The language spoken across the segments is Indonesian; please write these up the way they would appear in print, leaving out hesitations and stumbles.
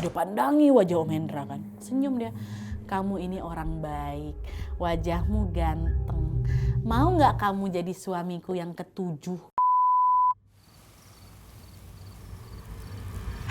Dia pandangi wajah Om Hendra kan. Senyum dia. Kamu ini orang baik. Wajahmu ganteng. Mau gak kamu jadi suamiku yang ketujuh?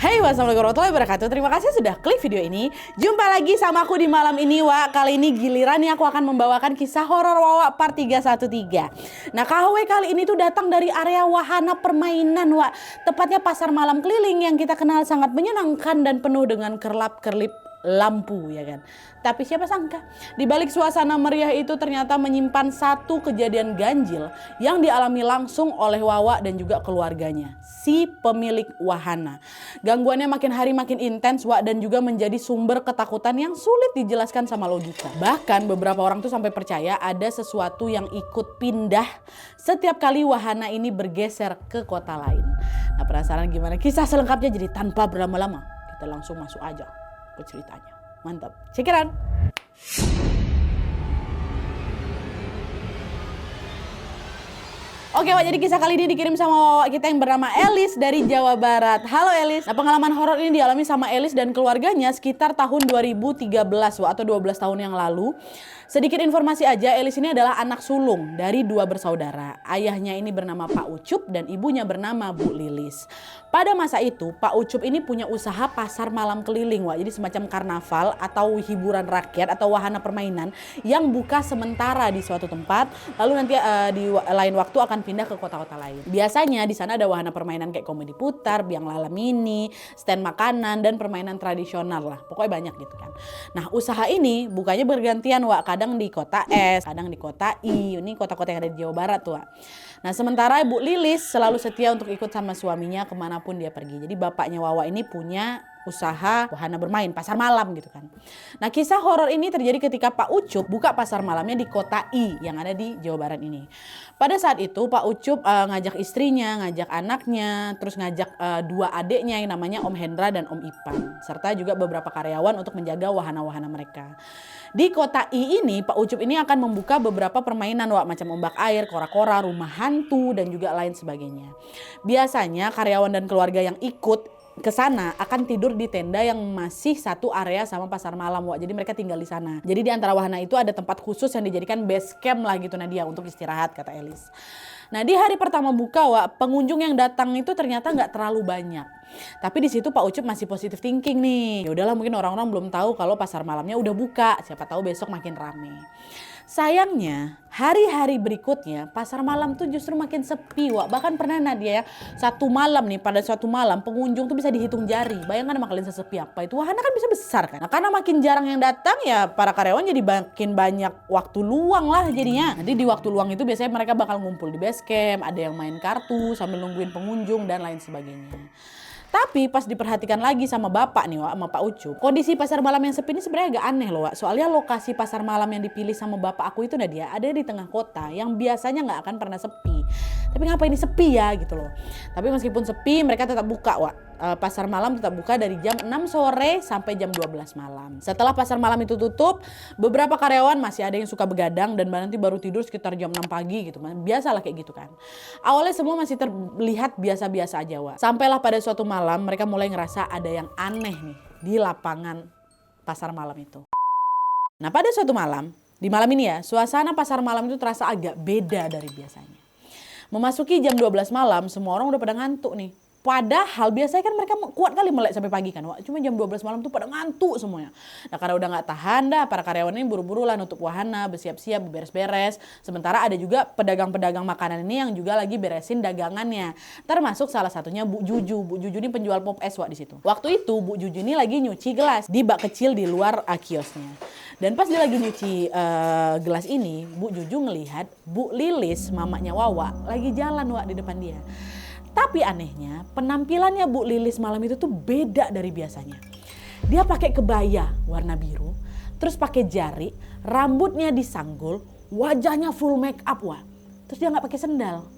Hey, wassalamualaikum warahmatullahi wabarakatuh. Terima kasih sudah klik video ini. Jumpa lagi sama aku di malam ini, Wak. Kali ini giliran nih aku akan membawakan kisah horor Wak part 313. Nah, KHW kali ini tuh datang dari area wahana permainan, Wak. Tepatnya pasar malam keliling yang kita kenal sangat menyenangkan dan penuh dengan kerlap-kerlip lampu, ya kan. Tapi siapa sangka di balik suasana meriah itu ternyata menyimpan satu kejadian ganjil yang dialami langsung oleh Wawa dan juga keluarganya, si pemilik wahana. Gangguannya makin hari makin intens, Wak, dan juga menjadi sumber ketakutan yang sulit dijelaskan sama logika. Bahkan beberapa orang tuh sampai percaya ada sesuatu yang ikut pindah setiap kali wahana ini bergeser ke kota lain. Nah, penasaran gimana kisah selengkapnya? Jadi tanpa berlama-lama kita langsung masuk aja ke ceritanya. Mantap, cekiran. Oke, Wak, jadi kisah kali ini dikirim sama kita yang bernama Elis dari Jawa Barat. Halo Elis. Nah, pengalaman horor ini dialami sama Elis dan keluarganya sekitar tahun 2013, Wak, atau 12 tahun yang lalu. Sedikit informasi aja, Elis ini adalah anak sulung dari dua bersaudara. Ayahnya ini bernama Pak Ucup dan ibunya bernama Bu Lilis. Pada masa itu, Pak Ucup ini punya usaha pasar malam keliling, Wak. Jadi semacam karnaval atau hiburan rakyat atau wahana permainan yang buka sementara di suatu tempat, lalu nanti di lain waktu akan pindah ke kota-kota lain. Biasanya di sana ada wahana permainan kayak komedi putar, biang lala mini, stand makanan, dan permainan tradisional lah. Pokoknya banyak gitu kan. Nah, usaha ini bukanya bergantian, Wak. Kadang di kota S, kadang di kota I. Ini kota-kota yang ada di Jawa Barat tuh, Wak. Nah, sementara Ibu Lilis selalu setia untuk ikut sama suaminya kemanapun dia pergi. Jadi bapaknya Wawa ini punya usaha wahana bermain, pasar malam gitu kan. Nah, kisah horor ini terjadi ketika Pak Ucup buka pasar malamnya di kota I yang ada di Jawa Barat ini. Pada saat itu Pak Ucup ngajak istrinya, ngajak anaknya, terus ngajak dua adiknya yang namanya Om Hendra dan Om Ipan. Serta juga beberapa karyawan untuk menjaga wahana-wahana mereka. Di kota I ini Pak Ucup ini akan membuka beberapa permainan, Wak, macam ombak air, kora-kora, rumah hantu, dan juga lain sebagainya. Biasanya karyawan dan keluarga yang ikut ke sana akan tidur di tenda yang masih satu area sama pasar malam, Wak. Jadi mereka tinggal di sana. Jadi di antara wahana itu ada tempat khusus yang dijadikan base camp lah gitu Nadia untuk istirahat, kata Elis. Nah, di hari pertama buka, Wak, pengunjung yang datang itu ternyata nggak terlalu banyak. Tapi di situ Pak Ucup masih positive thinking nih. Ya udahlah, mungkin orang-orang belum tahu kalau pasar malamnya udah buka. Siapa tahu besok makin rame. Sayangnya hari-hari berikutnya pasar malam tuh justru makin sepi, Wak. Bahkan pernah Nadia ya, satu malam nih, pada suatu malam pengunjung tuh bisa dihitung jari. Bayangkan makin sesepi apa itu. Wahana kan bisa besar kan. Nah, karena makin jarang yang datang ya para karyawan jadi makin banyak waktu luang lah jadinya. Nanti di waktu luang itu biasanya mereka bakal ngumpul di base camp, ada yang main kartu sambil nungguin pengunjung dan lain sebagainya. Tapi pas diperhatikan lagi sama bapak nih, Wak, sama Pak Ucup, kondisi pasar malam yang sepi ini sebenarnya agak aneh loh, Wak. Soalnya lokasi pasar malam yang dipilih sama bapak aku itu Nadia ada di tengah kota yang biasanya nggak akan pernah sepi. Tapi ngapa ini sepi ya gitu loh. Tapi meskipun sepi mereka tetap buka, Wak. Pasar malam tetap buka dari jam 6 sore sampai jam 12 malam. Setelah pasar malam itu tutup, beberapa karyawan masih ada yang suka begadang dan nanti baru tidur sekitar jam 6 pagi gitu. Biasalah kayak gitu kan. Awalnya semua masih terlihat biasa-biasa aja, Wak. Sampailah pada suatu malam mereka mulai ngerasa ada yang aneh nih di lapangan pasar malam itu. Nah, pada suatu malam, di malam ini ya, suasana pasar malam itu terasa agak beda dari biasanya. Memasuki jam 12 malam, semua orang udah pada ngantuk nih. Padahal biasanya kan mereka kuat kali melek sampai pagi kan, Wak. Cuma jam 12 malam tuh pada ngantuk semuanya. Nah, karena udah gak tahan dah, para karyawan ini buru-buru lah nutup wahana, bersiap-siap, beres-beres. Sementara ada juga pedagang-pedagang makanan ini yang juga lagi beresin dagangannya. Termasuk salah satunya Bu Juju. Bu Juju ini penjual pop es, Wak, di situ. Waktu itu Bu Juju ini lagi nyuci gelas di bak kecil di luar kiosnya. Dan pas dia lagi nyuci gelas ini, Bu Juju ngelihat Bu Lilis, mamanya Wawa, lagi jalan, Wak, di depan dia. Tapi anehnya penampilannya Bu Lilis malam itu tuh beda dari biasanya. Dia pakai kebaya warna biru, terus pakai jari, rambutnya disanggul, wajahnya full make up, Wak. Terus dia nggak pakai sendal.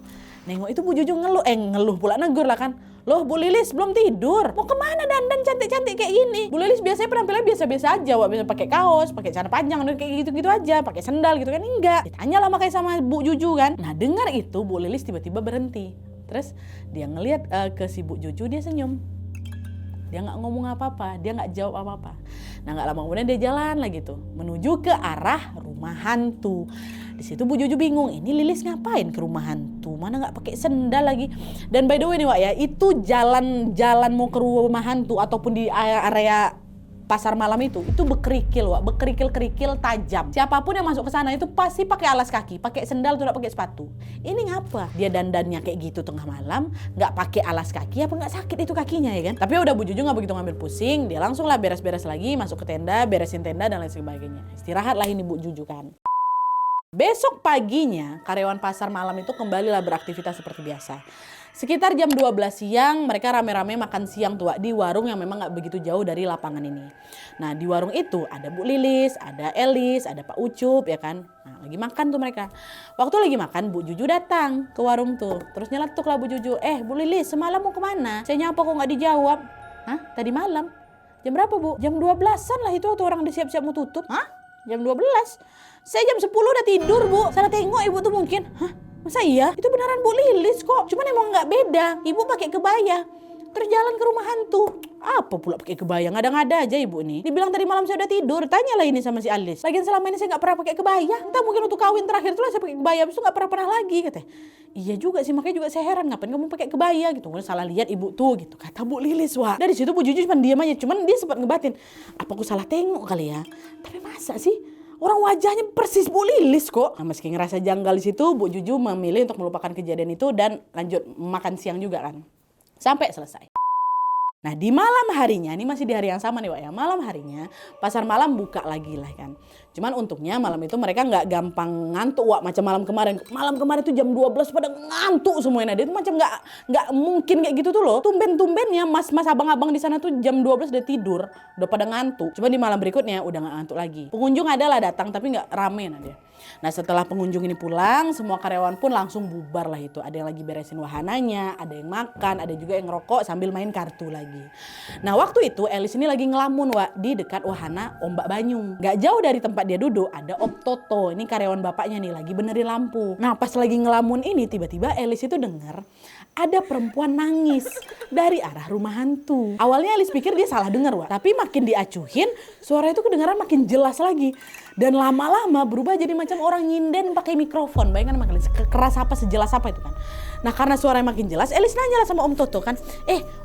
Nengok itu Bu Juju ngeluh pula, negur lah kan. Loh, Bu Lilis belum tidur. Mau kemana dandan cantik-cantik kayak gini? Bu Lilis biasanya penampilannya biasa-biasa aja, Wak. Biasa pakai kaos, pakai celana panjang, kayak gitu-gitu aja, pakai sendal gitu kan. Enggak. Ditanya lah makanya sama Bu Juju kan. Nah, dengar itu Bu Lilis tiba-tiba berhenti. Terus dia ngelihat ke si Bu Juju, dia senyum. Dia nggak ngomong apa-apa, dia nggak jawab apa-apa. Nah nggak lama kemudian dia jalan lagi tuh, menuju ke arah rumah hantu. Di situ Bu Juju bingung, ini Lilis ngapain ke rumah hantu? Mana nggak pakai sendal lagi? Dan by the way nih Wak ya, itu jalan mau ke rumah hantu ataupun di area pasar malam itu berkerikil Wak, berkerikil-kerikil tajam. Siapapun yang masuk ke sana itu pasti pakai alas kaki, pakai sendal, tidak pakai sepatu. Ini ngapa? Dia dandannya kayak gitu tengah malam, nggak pakai alas kaki, apa nggak sakit itu kakinya ya kan? Tapi udah Bu Juju nggak begitu ngambil pusing, dia langsung lah beres-beres lagi, masuk ke tenda, beresin tenda dan lain sebagainya. Istirahat lah ini Bu Juju kan. Besok paginya karyawan pasar malam itu kembalilah beraktivitas seperti biasa. Sekitar jam 12 siang mereka rame-rame makan siang tuh di warung yang memang gak begitu jauh dari lapangan ini. Nah di warung itu ada Bu Lilis, ada Elis, ada Pak Ucup ya kan. Nah lagi makan tuh mereka. Waktu lagi makan Bu Juju datang ke warung tuh. Terus nyeletuk lah Bu Juju. Bu Lilis semalam mau kemana? Saya nyapa kok gak dijawab. Hah? Tadi malam? Jam berapa Bu? Jam 12-an lah itu waktu orang udah siap-siap mau tutup. Hah? Jam 12? Saya jam 10 udah tidur Bu. Salah tengok ibu tuh mungkin. Hah? Masa iya? Itu beneran Bu Lilis kok. Cuman emang nggak beda. Ibu pakai kebaya. Terus jalan ke rumah hantu. Apa pula pakai kebaya? Ngada-ngada aja ibu nih. Dibilang tadi malam saya udah tidur. Tanyalah ini sama si Alis. Lagian selama ini saya nggak pernah pakai kebaya. Entah mungkin untuk kawin terakhir tuh saya pakai kebaya. Habis itu nggak pernah lagi katanya. Iya juga sih, makanya juga saya heran ngapain kamu pakai kebaya gitu. Mungkin salah lihat ibu tuh gitu. Kata Bu Lilis Wak. Dari situ Bu Juju cuma diam aja. Cuman dia sempat ngebatin. Apa aku salah tengok kali ya? Tapi masa sih? Orang wajahnya persis Bu Lilis kok. Nah, meski ngerasa janggal di situ, Bu Juju memilih untuk melupakan kejadian itu dan lanjut makan siang juga kan. Sampai selesai. Nah di malam harinya, ini masih di hari yang sama nih Wak ya. Malam harinya pasar malam buka lagi lah kan. Cuman untungnya malam itu mereka nggak gampang ngantuk Wak macam malam kemarin. Malam kemarin tuh jam 12 pada ngantuk semuanya. Dia tuh macam nggak mungkin kayak gitu tuh loh. Tumben-tumbennya mas-mas abang-abang di sana tuh jam 12 udah tidur, udah pada ngantuk. Cuman di malam berikutnya udah nggak ngantuk lagi. Pengunjung adalah datang tapi nggak rame nah dia. Nah setelah pengunjung ini pulang, semua karyawan pun langsung bubar lah itu. Ada yang lagi beresin wahananya, ada yang makan, ada juga yang ngerokok sambil main kartu lagi. Nah waktu itu Elis ini lagi ngelamun Wak di dekat wahana Ombak Banyung. Gak jauh dari tempat dia duduk ada Om Toto. Ini karyawan bapaknya nih lagi benerin lampu. Nah pas lagi ngelamun ini tiba-tiba Elis itu dengar ada perempuan nangis dari arah rumah hantu. Awalnya Elis pikir dia salah dengar Wak. Tapi makin diacuhin suara itu kedengaran makin jelas lagi. Dan lama-lama berubah jadi macam orang nyinden pakai mikrofon. Bayangkan sama kalian keras apa, sejelas apa itu kan. Nah karena suaranya makin jelas, Elis nanya lah sama Om Toto kan.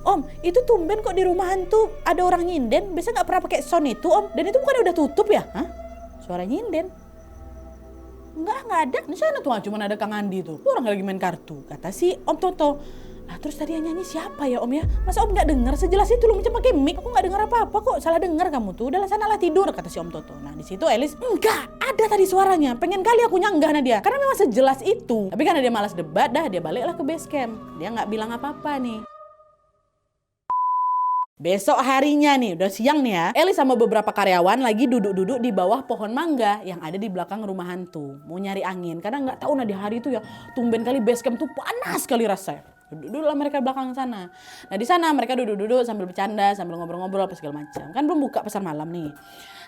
Om, itu tumben kok di rumah hantu ada orang nyinden. Biasanya gak pernah pakai sound itu Om. Dan itu bukan udah tutup ya? Hah? Suara nyinden? Enggak ada. Di sana tuh cuma ada Kang Andi tuh. Orang lagi main kartu. Kata si Om Toto. Nah terus tadi yang nyanyi siapa ya Om ya? Masa Om gak dengar? Sejelas itu loh macam pakai mic. Aku gak dengar apa-apa kok. Salah dengar kamu tuh. Udahlah sanalah tidur kata si Om Toto. Nah di situ Elis enggak ada tadi suaranya. Pengen kali aku nyanggah nah dia. Karena memang sejelas itu. Tapi karena dia malas debat dah dia baliklah ke base camp. Dia gak bilang apa-apa nih. Besok harinya nih, udah siang nih ya. Elis sama beberapa karyawan lagi duduk-duduk di bawah pohon mangga yang ada di belakang rumah hantu. Mau nyari angin, karena nggak tahu nah di hari itu ya tumben kali base camp tuh panas sekali rasanya. Duduk lah mereka belakang sana. Nah di sana mereka duduk-duduk sambil bercanda, sambil ngobrol-ngobrol apa segala macam. Kan belum buka pasar malam nih.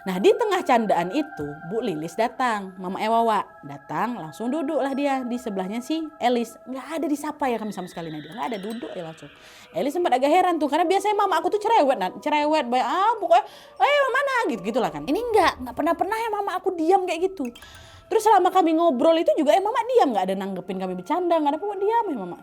Nah di tengah candaan itu Bu Lilis datang, Mama Ewawa datang langsung duduk lah dia di sebelahnya si Elis. Nggak ada disapa ya kami sama sekali Nadia, nggak ada, duduk ya langsung. Elis sempat agak heran tuh karena biasanya mama aku tuh cerewet banyak pokoknya mana gitu-gitulah kan. Ini nggak pernah ya mama aku diam kayak gitu. Terus selama kami ngobrol itu juga mama diam, nggak ada nanggepin kami bercanda, nggak ada pokoknya diam ya mama.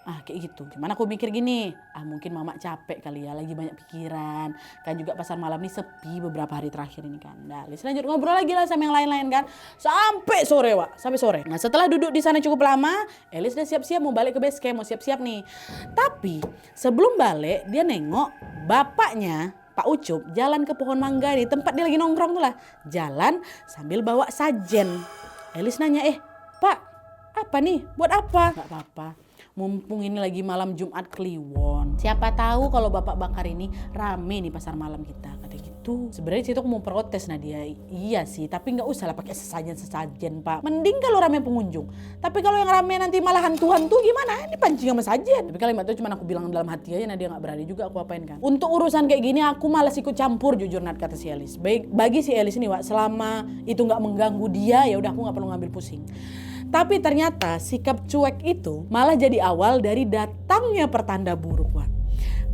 Kayak gitu. Gimana aku mikir gini, mungkin mama capek kali ya, lagi banyak pikiran. Kan juga pasar malam nih sepi beberapa hari terakhir ini kan. Nah, lanjut ngobrol lagi lah sama yang lain-lain kan. Sampai sore, Wak. Sampai sore. Nah, setelah duduk di sana cukup lama, Elis udah siap-siap mau balik ke base camp, mau siap-siap nih. Tapi, sebelum balik, dia nengok bapaknya, Pak Ucup, jalan ke pohon mangga di tempat dia lagi nongkrong tuh lah. Jalan sambil bawa sajen. Elis nanya, Pak, apa nih? Buat apa? Gak apa-apa. Mumpung ini lagi malam Jumat Kliwon. Siapa tahu kalau Bapak Bakar ini rame nih pasar malam kita. Kata gitu. Sebenarnya situ aku mau protes Nadia. Iya sih, tapi nggak usah lah pakai sesajen Pak. Mending kalau rame pengunjung. Tapi kalau yang rame nanti malah hantu-hantu gimana? Ini pancing sama sajen. Tapi kalimat itu cuma aku bilang dalam hati aja, Nadia nggak berani juga aku apain kan. Untuk urusan kayak gini aku malas ikut campur jujur Nat, kata si Elis. Baik bagi si Elis ini Wak, selama itu nggak mengganggu dia ya udah aku nggak perlu ngambil pusing. Tapi ternyata sikap cuek itu malah jadi awal dari datangnya pertanda buruk Wak.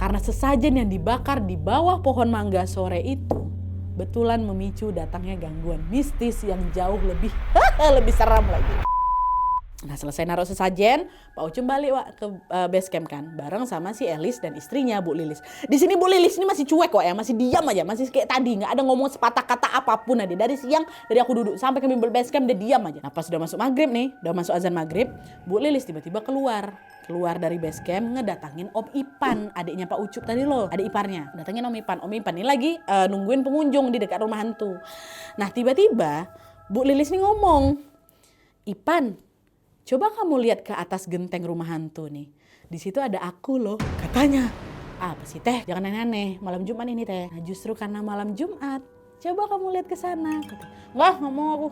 Karena sesajen yang dibakar di bawah pohon mangga sore itu betulan memicu datangnya gangguan mistis yang jauh lebih lebih seram lagi. Nah selesai naruh sesajen, Pak Ucup balik ke base camp kan, bareng sama si Elis dan istrinya Bu Lilis. Di sini Bu Lilis ini masih cuek kok ya, masih diam aja, masih kayak tadi, nggak ada ngomong sepatah kata apapun aja. Dari siang, dari aku duduk sampai kami base camp dia diam aja. Nah pas udah masuk maghrib nih, udah masuk azan maghrib, Bu Lilis tiba-tiba keluar dari base camp ngedatangin Om Ipan, adiknya Pak Ucup tadi loh, adik iparnya. Datangin Om Ipan ini lagi nungguin pengunjung di dekat rumah hantu. Nah tiba-tiba Bu Lilis nih ngomong, Ipan, coba kamu lihat ke atas genteng rumah hantu nih. Di situ ada aku loh, katanya. Apa sih teh? Jangan aneh-aneh. Malam Jumat ini teh. Nah, justru karena malam Jumat, coba kamu lihat ke sana. Nggak mau aku.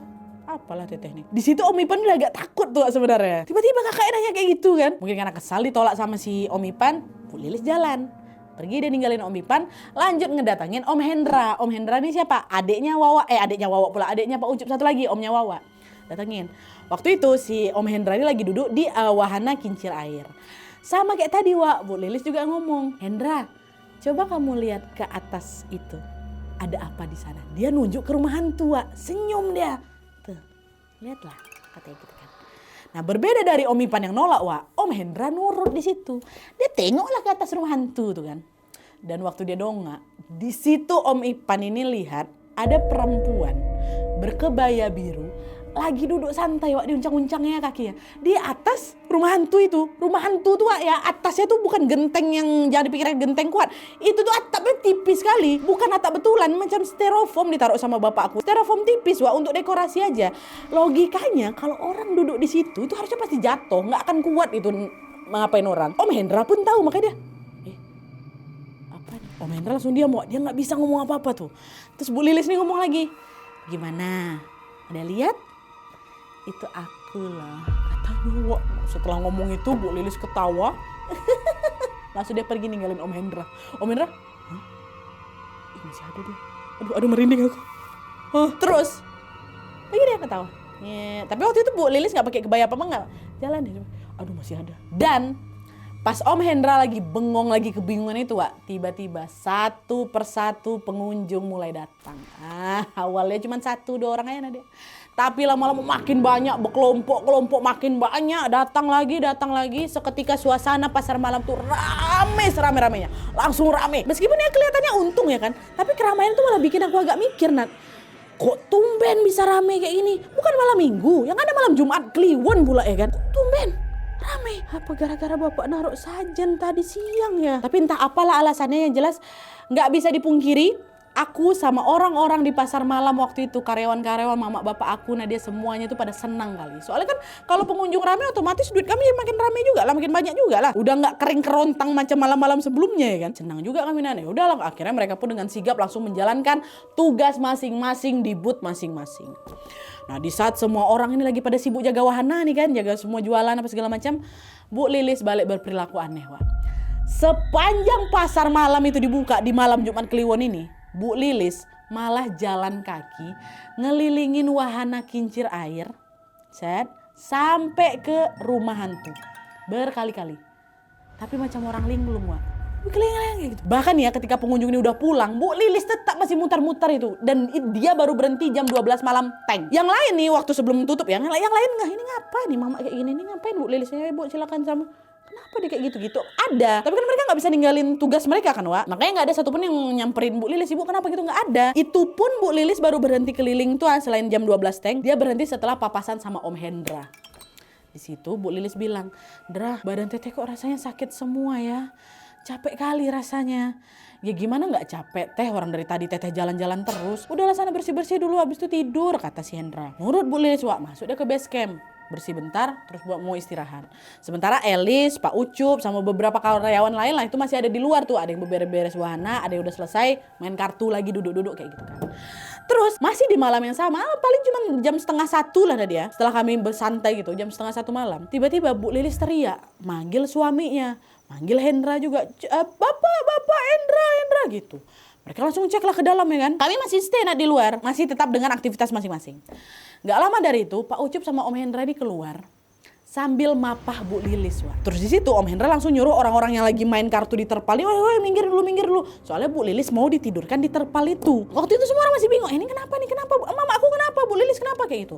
Apalah teteh nih. Di situ Om Ipan udah agak takut tuh sebenarnya. Tiba-tiba kakaknya nanya kayak gitu kan. Mungkin karena kesal ditolak sama si Om Ipan, Bu Lilis jalan. Pergi dia ninggalin Om Ipan, lanjut ngedatangin Om Hendra. Om Hendra ini siapa? Adiknya Wawa pula. Adiknya Pak Ucup satu lagi, omnya Wawa. Datengin. Waktu itu si Om Hendra ini lagi duduk di wahana kincir air. Sama kayak tadi Wak, Bu Lilis juga ngomong, Hendra, coba kamu lihat ke atas itu. Ada apa di sana? Dia nunjuk ke rumah hantu Wak, senyum dia. Tuh, lihatlah, katanya gitu kan. Nah berbeda dari Om Ipan yang nolak Wak, Om Hendra nurut di situ. Dia tengoklah ke atas rumah hantu tuh kan. Dan waktu dia dongak, di situ Om Ipan ini lihat ada perempuan berkebaya biru lagi duduk santai Wak, diuncang-uncangnya kakinya di atas rumah hantu itu. Rumah hantu tuh Wak ya, atasnya tuh bukan genteng yang jangan dipikirkan genteng kuat. Itu tuh atapnya tipis sekali, bukan atap betulan, macam styrofoam ditaruh sama bapakku. Styrofoam tipis Wak, untuk dekorasi aja. Logikanya kalau orang duduk di situ itu harusnya pasti jatuh, nggak akan kuat itu ngapain orang. Om Hendra pun tahu, makanya dia apa nih? Om Hendra langsung diam Wak, dia nggak bisa ngomong apa-apa tuh. Terus Bu Lilis nih ngomong lagi, gimana? Ada lihat? Itu aku lah, katanya Wak. Setelah ngomong itu Bu Lilis ketawa. Langsung dia pergi ninggalin Om Hendra. Om Hendra, hah? Ih, masih ada dia. Aduh merinding aku. Terus lagi dia ketawa. Ya, tapi waktu itu Bu Lilis gak pakai kebaya apa enggak. Jalan dia. Aduh masih ada. Dan pas Om Hendra lagi bengong, lagi kebingungan itu Wak, tiba-tiba satu persatu pengunjung mulai datang. Awalnya cuma 1-2 orang aja dia. Tapi lama-lama makin banyak, berkelompok-kelompok makin banyak, datang lagi. Seketika suasana pasar malam tuh rame serame-ramenya. Langsung rame. Meskipun ya kelihatannya untung ya kan, tapi keramaian tuh malah bikin aku agak mikir, Nat. Kok tumben bisa rame kayak gini? Bukan malam Minggu, yang ada malam Jumat Kliwon pula ya kan. Kok tumben rame? Apa gara-gara bapak naruh sajen tadi siang ya? Tapi entah apalah alasannya, yang jelas nggak bisa dipungkiri. Aku sama orang-orang di pasar malam waktu itu, karyawan-karyawan, mama bapak aku, nah dia semuanya itu pada senang kali. Soalnya kan kalau pengunjung rame otomatis duit kami makin rame juga lah, makin banyak juga lah. Udah nggak kering kerontang macam malam-malam sebelumnya ya kan. Senang juga kami nanya. Udahlah, akhirnya mereka pun dengan sigap langsung menjalankan tugas masing-masing di booth masing-masing. Nah di saat semua orang ini lagi pada sibuk jaga wahana nih kan, jaga semua jualan apa segala macam, Bu Lilis balik berperilaku aneh Wak. Sepanjang pasar malam itu dibuka di malam Jumat Kliwon ini, Bu Lilis malah jalan kaki ngelilingin wahana kincir air sampai ke rumah hantu berkali-kali. Tapi macam orang linglung Wak. Keliling-keliling gitu. Bahkan ya ketika pengunjung ini udah pulang, Bu Lilis tetap masih muter-muter itu. Dan dia baru berhenti jam 12 malam tank. Yang lain nih waktu sebelum tutup ya, yang lain nggak, ini ngapain nih mama kayak gini, ini ngapain Bu Lilis? Ya Bu silakan sama. Kenapa dia kayak gitu-gitu? Ada. Tapi kan mereka gak bisa ninggalin tugas mereka kan Wak. Makanya gak ada satupun yang nyamperin Bu Lilis. Ibu kenapa gitu? Gak ada. Itu pun Bu Lilis baru berhenti keliling tuh selain jam 12 tank. Dia berhenti setelah papasan sama Om Hendra. Di situ Bu Lilis bilang, Dra, badan teteh kok rasanya sakit semua ya. Capek kali rasanya. Ya gimana gak capek teh, orang dari tadi teteh jalan-jalan terus. Udahlah sana bersih-bersih dulu, habis itu tidur, kata si Hendra. Nurut Bu Lilis Wak, masuk dia ke base camp. Bersih bentar, terus mau istirahat. Sementara Elis, Pak Ucup, sama beberapa karyawan lain lah itu masih ada di luar tuh. Ada yang beres-beres wahana, ada yang udah selesai main kartu lagi, duduk-duduk kayak gitu kan. Terus masih di malam yang sama, paling cuma jam 12:30 lah dia. Setelah kami bersantai gitu, jam 12:30 malam. Tiba-tiba Bu Lilis teriak, manggil suaminya, manggil Hendra juga. Bapak Hendra gitu. Mereka langsung cek lah ke dalam ya kan. Kami masih stay di luar, masih tetap dengan aktivitas masing-masing. Gak lama dari itu Pak Ucup sama Om Hendra ini keluar sambil mapah Bu Lilis. Wah. Terus di situ Om Hendra langsung nyuruh orang-orang yang lagi main kartu di terpal, woi minggir dulu. Soalnya Bu Lilis mau ditidurkan di terpal itu. Waktu itu semua orang masih bingung, ini kenapa nih, kenapa? Mama aku kenapa? Bu Lilis kenapa kayak gitu?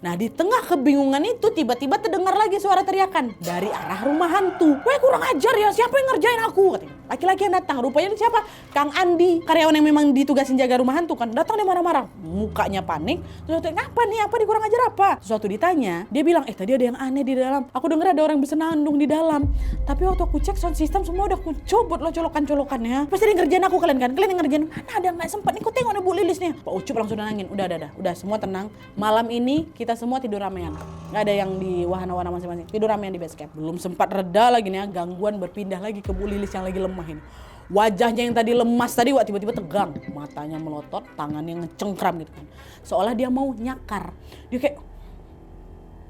Nah di tengah kebingungan itu tiba-tiba terdengar lagi suara teriakan dari arah rumah hantu. Weh kurang ajar ya, siapa yang ngerjain aku? Katanya. Laki-laki yang datang, rupanya siapa? Kang Andi, karyawan yang memang ditugasin jaga rumah hantu kan. Datang dia marah-marah, mukanya panik. Terus kenapa nih? Apa nih, kurang ajar apa? Sesuatu ditanya, dia bilang, tadi ada yang aneh di dalam. Aku dengar ada orang bersenandung di dalam. Tapi waktu aku cek sound system semua udah aku copot loh colokan-colokannya. Pasti ada yang ngerjain aku kalian kan? Kalian yang ngerjain. Mana ada nggak sempat nih, kok tengok nih Bu Lilis nih. Pak Ucup langsung nangin. Udah semua tenang. Malam ini kita semua tidur ramean. Nggak ada yang di wahana-wahana masing-masing. Tidur ramean di base camp. Belum sempat reda lagi nih ya, gangguan berpindah lagi ke Bu Lilis yang lagi lemah ini. Wajahnya yang tadi lemas tadi tiba-tiba tegang. Matanya melotot, tangannya ngecengkram gitu kan. Seolah dia mau nyakar. Dia kayak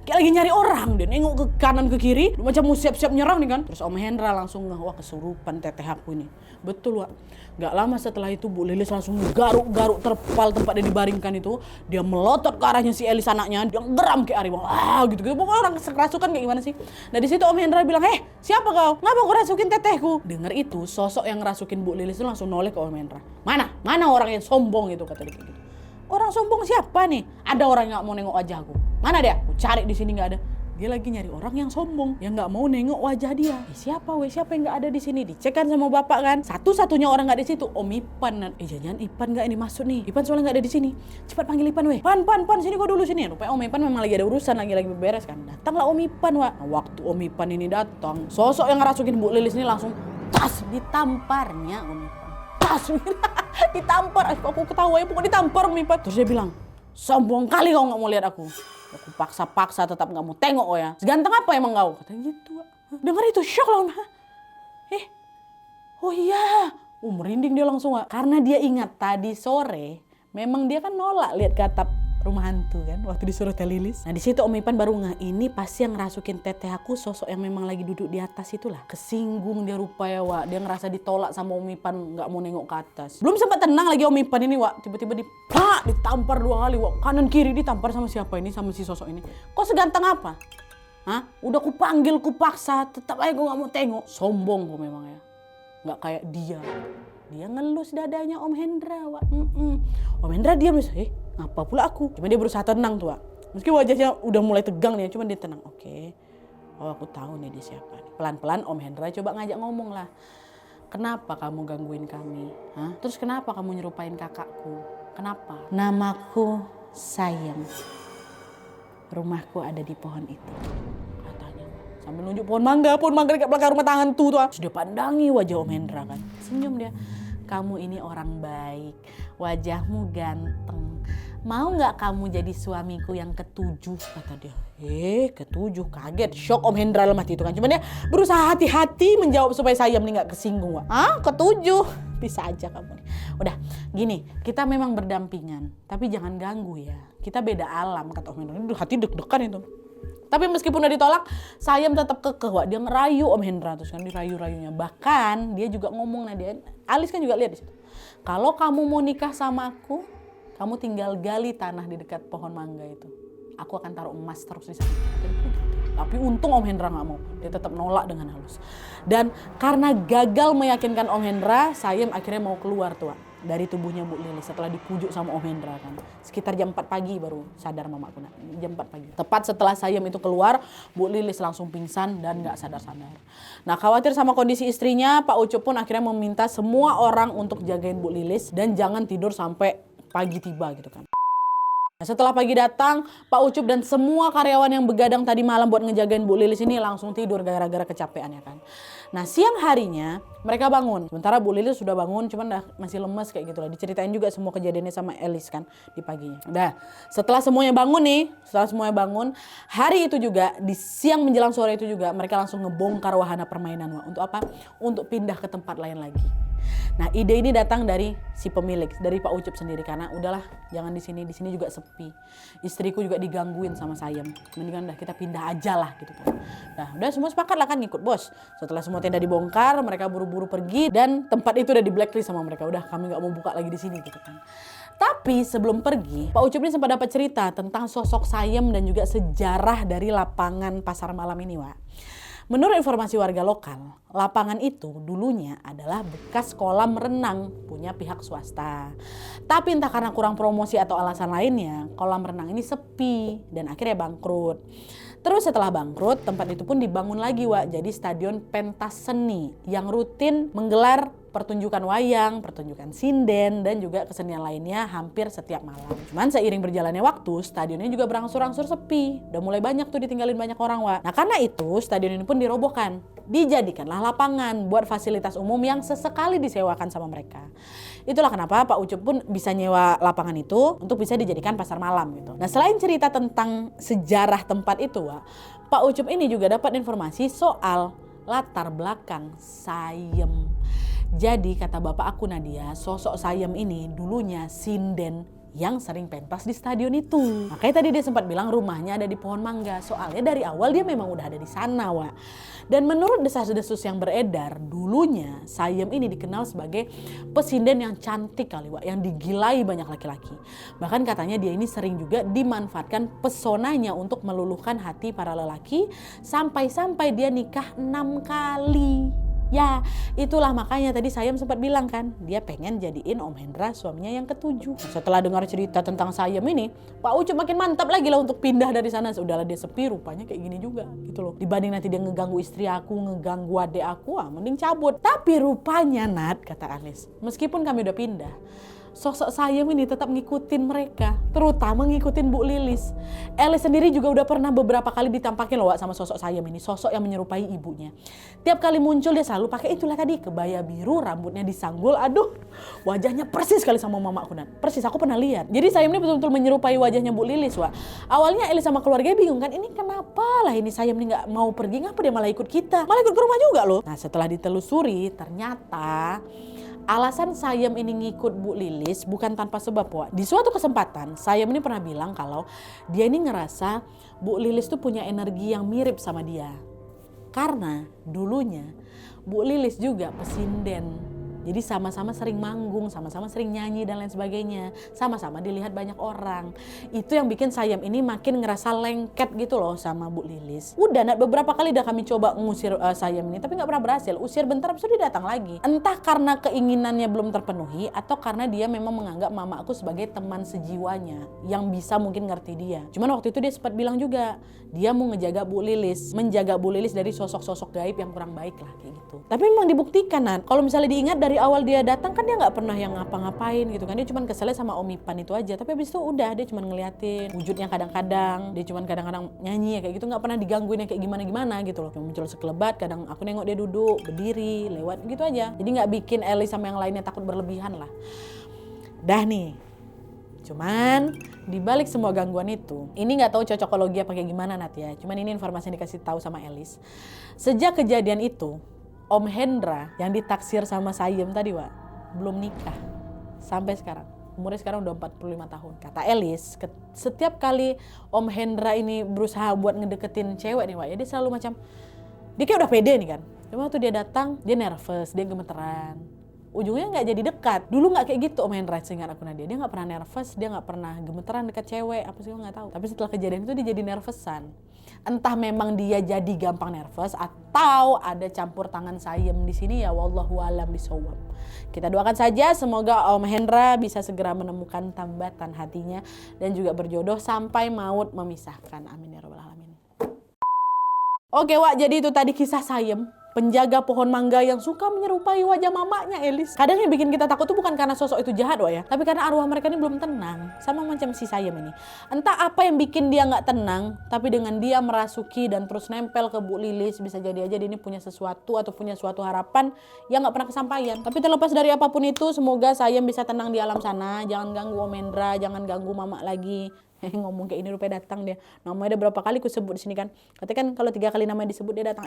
lagi nyari orang, dia nengok ke kanan ke kiri macam mau siap-siap nyerang nih kan. Terus Om Hendra langsung wah kesurupan teteh aku ini. Betul Wak. Gak lama setelah itu Bu Lilis langsung garuk-garuk terpal tempat dia dibaringkan itu. Dia melotot ke arahnya si Elis anaknya, dia geram kayak harimau. Gitu. Pokoknya orang kerasukan kayak gimana sih. Nah di situ Om Hendra bilang, siapa kau? Ngapa kau rasukin tetehku? Dengar itu sosok yang ngerasukin Bu Lilis itu langsung noleh ke Om Hendra. Mana orang yang sombong itu, kata dia gitu. Orang sombong siapa nih? Ada orang yang gak mau nengok wajahku. Mana dia? Aku cari di sini nggak ada. Dia lagi nyari orang yang sombong, yang nggak mau nengok wajah dia. Siapa yang nggak ada di sini? Dicek kan sama bapak kan. Satu-satunya orang nggak di situ Om Ipan. Jangan Ipan nggak ini masuk nih. Ipan soalnya nggak ada di sini. Cepat panggil Ipan weh. Pan sini kau dulu sini. Rupanya Om Ipan memang lagi ada urusan, lagi beberes kan. Datanglah Om Ipan Wak. Nah, waktu Om Ipan ini datang, sosok yang ngerasukin Bu Lilis ini langsung ditamparnya Om Ipan. Ditampar. Aku ketawa ya, pokoknya ditampar Om Ipan. Terus dia bilang, sombong kali kau nggak mau lihat aku. Aku paksa tetap nggak mau tengok ya. Seganteng apa emang kau? Katanya gitu. Dengar itu shock lah. Oh iya. Merinding dia langsung. Karena dia ingat tadi sore memang dia kan nolak lihat ke atap rumah hantu kan waktu disuruh Teh Lilis. Nah di situ Om Ipan baru ini pasti yang ngerasukin teteh aku sosok yang memang lagi duduk di atas itulah. Kesinggung dia rupanya Wak. Dia ngerasa ditolak sama Om Ipan, nggak mau nengok ke atas. Belum sempat tenang lagi Om Ipan ini Wak. Tiba-tiba ditampar 2 kali Wak. Kanan kiri ditampar sama siapa ini, sama si sosok ini. Kok seganteng apa? Udah kupanggil, kupaksa, tetap aja gue nggak mau tengok. Sombong kok memang ya. Nggak kayak dia. Dia ngelus dadanya Om Hendra Wak. Om Hendra diam nih. Apa pula aku? Cuma dia berusaha tenang tuh Wak. Meski wajahnya udah mulai tegang nih, cuma dia tenang. Oke. Oh aku tahu nih dia siapa. Pelan-pelan Om Hendra coba ngajak ngomong lah. Kenapa kamu gangguin kami? Terus kenapa kamu nyerupain kakakku? Kenapa? Namaku Sayem. Rumahku ada di pohon itu. Katanya. Sambil nunjuk pohon mangga dekat belakang rumah tangan tuh. Sudah pandangi wajah Om Hendra kan. Senyum dia. Kamu ini orang baik, wajahmu ganteng. Mau nggak kamu jadi suamiku yang ke-7? Kata dia. Ke-7? Kaget, shock Om Hendra lemah itu kan. Cuman dia berusaha hati-hati menjawab supaya Sayem nih nggak kesinggung. Ke-7? Bisa aja kamu nih. Udah, gini, kita memang berdampingan, tapi jangan ganggu ya. Kita beda alam, kata Om Hendra. Hati deg-degan itu. Tapi meskipun udah ditolak, Sayem tetap kekeh Wak. Dia ngerayu Om Hendra terus kan, dirayu-rayunya. Bahkan dia juga ngomong Alis kan juga lihat di situ. Kalau kamu mau nikah sama aku, kamu tinggal gali tanah di dekat pohon mangga itu. Aku akan taruh emas terus di sana. Tapi untung Om Hendra nggak mau. Dia tetap nolak dengan halus. Dan karena gagal meyakinkan Om Hendra, Sayem akhirnya mau keluar tuh Wak, dari tubuhnya Bu Lilis setelah dipujuk sama Om Hendra kan. Sekitar jam 4 pagi baru sadar mamaku. Jam 4 pagi. Tepat setelah Sayem itu keluar, Bu Lilis langsung pingsan dan nggak sadar-sadar. Nah khawatir sama kondisi istrinya, Pak Ucup pun akhirnya meminta semua orang untuk jagain Bu Lilis dan jangan tidur sampai pagi tiba gitu kan. Nah, setelah pagi datang, Pak Ucup dan semua karyawan yang begadang tadi malam buat ngejagain Bu Lilis ini langsung tidur gara-gara kecapean ya kan. Nah siang harinya mereka bangun. Sementara Bu Lilis sudah bangun cuman masih lemes kayak gitu lah. Diceritain juga semua kejadiannya sama Elis kan di paginya. Udah setelah semuanya bangun, hari itu juga di siang menjelang sore itu juga mereka langsung ngebongkar wahana permainan Wak. Untuk apa? Untuk pindah ke tempat lain lagi. Nah, ide ini datang dari si pemilik, dari Pak Ucup sendiri, karena udahlah jangan di sini juga sepi. Istriku juga digangguin sama Sayem. Mendingan udah kita pindah aja lah gitu kan. Nah, udah semua sepakat lah kan ngikut bos. Setelah semua tenda dibongkar, mereka buru-buru pergi dan tempat itu udah di blacklist sama mereka. Udah kami nggak mau buka lagi di sini gitu kan. Tapi sebelum pergi, Pak Ucup ini sempat dapat cerita tentang sosok Sayem dan juga sejarah dari lapangan pasar malam ini, Wak. Menurut informasi warga lokal, lapangan itu dulunya adalah bekas kolam renang punya pihak swasta. Tapi entah karena kurang promosi atau alasan lainnya, kolam renang ini sepi dan akhirnya bangkrut. Terus setelah bangkrut, tempat itu pun dibangun lagi, Wak, jadi stadion pentas seni yang rutin menggelar pertunjukan wayang, pertunjukan sinden, dan juga kesenian lainnya hampir setiap malam. Cuman seiring berjalannya waktu, stadionnya juga berangsur-angsur sepi. Udah mulai banyak tuh ditinggalin banyak orang, Wak. Nah, karena itu stadion ini pun dirobohkan. Dijadikanlah lapangan buat fasilitas umum yang sesekali disewakan sama mereka. Itulah kenapa Pak Ucup pun bisa nyewa lapangan itu untuk bisa dijadikan pasar malam gitu. Nah, selain cerita tentang sejarah tempat itu, Wak, Pak Ucup ini juga dapat informasi soal latar belakang Sayem. Jadi kata bapak aku Nadia, sosok Sayem ini dulunya sinden yang sering pentas di stadion itu. Makanya tadi dia sempat bilang rumahnya ada di Pohon Mangga. Soalnya dari awal dia memang udah ada di sana, Wak. Dan menurut desas-desus yang beredar, dulunya Sayem ini dikenal sebagai pesinden yang cantik kali, Wak, yang digilai banyak laki-laki. Bahkan katanya dia ini sering juga dimanfaatkan pesonanya untuk meluluhkan hati para lelaki sampai-sampai dia nikah 6 kali. Ya, itulah makanya tadi Sayem sempat bilang kan, dia pengen jadiin Om Hendra suaminya yang ke-7. Setelah dengar cerita tentang Sayem ini, Pak Ucup makin mantap lagi lah untuk pindah dari sana. Sudahlah dia sepi, rupanya kayak gini juga gitu loh. Dibanding nanti dia ngeganggu istri aku, ngeganggu adik aku, mending cabut. Tapi rupanya Nat, kata Anis, meskipun kami udah pindah, sosok Sayem ini tetap ngikutin mereka, terutama ngikutin Bu Lilis. Elis sendiri juga udah pernah beberapa kali ditampakin loh, Wak, sama sosok Sayem ini, sosok yang menyerupai ibunya. Tiap kali muncul dia selalu pakai itulah tadi, kebaya biru, rambutnya disanggul, aduh, wajahnya persis sekali sama mamaku Nat. Persis, aku pernah lihat. Jadi Sayem ini betul-betul menyerupai wajahnya Bu Lilis, Wak. Awalnya Elis sama keluarganya bingung kan, ini kenapa lah ini Sayem ini nggak mau pergi, ngapa dia malah ikut kita, malah ikut ke rumah juga loh. Nah, setelah ditelusuri ternyata alasan Sayem ini ngikut Bu Lilis bukan tanpa sebab, Wak. Di suatu kesempatan, Sayem ini pernah bilang kalau dia ini ngerasa Bu Lilis tuh punya energi yang mirip sama dia. Karena dulunya Bu Lilis juga pesinden. Jadi sama-sama sering manggung, sama-sama sering nyanyi dan lain sebagainya. Sama-sama dilihat banyak orang. Itu yang bikin Sayem ini makin ngerasa lengket gitu loh sama Bu Lilis. Udah beberapa kali udah kami coba ngusir Sayem ini, tapi gak pernah berhasil. Usir bentar, abis itu dia datang lagi. Entah karena keinginannya belum terpenuhi, atau karena dia memang menganggap mama aku sebagai teman sejiwanya yang bisa mungkin ngerti dia. Cuman waktu itu dia sempat bilang juga, dia mau ngejaga Bu Lilis, menjaga Bu Lilis dari sosok-sosok gaib yang kurang baik lah kayak gitu. Tapi memang dibuktikan, Nat, kalau misalnya diingat dari awal dia datang kan dia nggak pernah yang ngapa-ngapain gitu kan, dia cuma keselnya sama Om Ipan itu aja. Tapi abis itu udah dia cuma ngeliatin wujudnya, kadang-kadang dia cuma kadang-kadang nyanyi ya kayak gitu, nggak pernah digangguin yang kayak gimana-gimana gitu loh. Cuma muncul sekelebat, kadang aku nengok dia duduk, berdiri, lewat gitu aja. Jadi nggak bikin Eli sama yang lainnya takut berlebihan lah. Dah nih. Cuman dibalik semua gangguan itu, ini nggak tahu cocokologi apa kayak gimana Nat ya. Cuman ini informasi yang dikasih tahu sama Elis. Sejak kejadian itu, Om Hendra yang ditaksir sama Sayem tadi, Wak, belum nikah sampai sekarang. Umurnya sekarang udah 45 tahun. Kata Elis, setiap kali Om Hendra ini berusaha buat ngedeketin cewek nih, Wak, ya dia selalu macam, dia kayak udah pede nih kan. Cuma waktu dia datang, dia nervous, dia gemeteran. Ujungnya nggak jadi dekat. Dulu nggak kayak gitu Om Hendra, seingat aku Nadia. Dia nggak pernah nervous, dia nggak pernah gemeteran dekat cewek, apa sih aku nggak tahu. Tapi setelah kejadian itu dia jadi nervousan. Entah memang dia jadi gampang nervous atau ada campur tangan Sayem di sini, ya wallahu alam bisawab. Kita doakan saja semoga Om Hendra bisa segera menemukan tambatan hatinya dan juga berjodoh sampai maut memisahkan. Amin ya rabbal alamin. Oke, Wak, jadi itu tadi kisah Sayem, penjaga pohon mangga yang suka menyerupai wajah mamanya Elis. Kadang yang bikin kita takut tuh bukan karena sosok itu jahat, Wak, ya, tapi karena arwah mereka ini belum tenang. Sama macam si Sayem ini. Entah apa yang bikin dia nggak tenang, tapi dengan dia merasuki dan terus nempel ke Bu Lilis, bisa jadi aja dia ini punya sesuatu atau punya suatu harapan yang nggak pernah kesampaian. Tapi terlepas dari apapun itu, semoga Sayem bisa tenang di alam sana. Jangan ganggu Om Hendra, jangan ganggu mama lagi. Ngomong kayak ini rupanya datang dia. Namanya udah berapa kali ku sebut di sini kan. Katanya kan kalau 3 kali namanya disebut dia datang.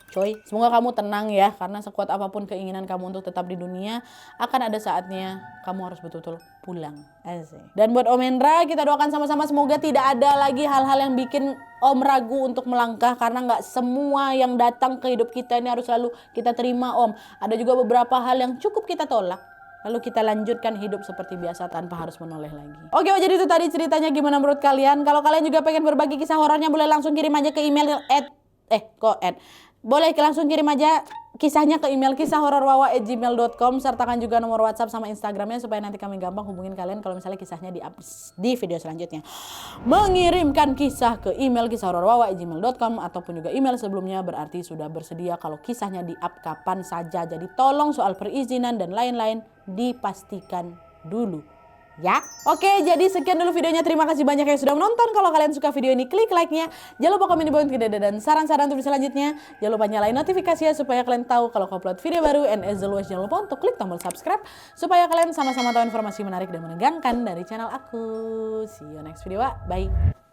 Coy, semoga kamu tenang ya, karena sekuat apapun keinginan kamu untuk tetap di dunia, akan ada saatnya kamu harus betul-betul pulang. Asik. Dan buat Om Hendra, kita doakan sama-sama semoga tidak ada lagi hal-hal yang bikin Om ragu untuk melangkah, karena nggak semua yang datang ke hidup kita ini harus selalu kita terima Om. Ada juga beberapa hal yang cukup kita tolak. Lalu kita lanjutkan hidup seperti biasa tanpa harus menoleh lagi. Oke, jadi itu tadi ceritanya, gimana menurut kalian? Kalau kalian juga pengen berbagi kisah horornya, boleh langsung kirim aja ke email boleh langsung kirim aja kisahnya ke email kisahhororwawa@gmail.com, sertakan juga nomor WhatsApp sama Instagramnya supaya nanti kami gampang hubungin kalian kalau misalnya kisahnya di video selanjutnya. Mengirimkan kisah ke email kisahhororwawa@gmail.com ataupun juga email sebelumnya berarti sudah bersedia kalau kisahnya di-up kapan saja. Jadi tolong soal perizinan dan lain-lain dipastikan dulu. Ya, oke, jadi sekian dulu videonya. Terima kasih banyak yang sudah menonton. Kalau kalian suka video ini, klik like-nya. Jangan lupa komen di bawah dan saran-saran untuk selanjutnya. Jangan lupa nyalain notifikasinya supaya kalian tahu kalau aku upload video baru. And as always, jangan lupa untuk klik tombol subscribe supaya kalian sama-sama tahu informasi menarik dan menegangkan dari channel aku. See you next video, bye.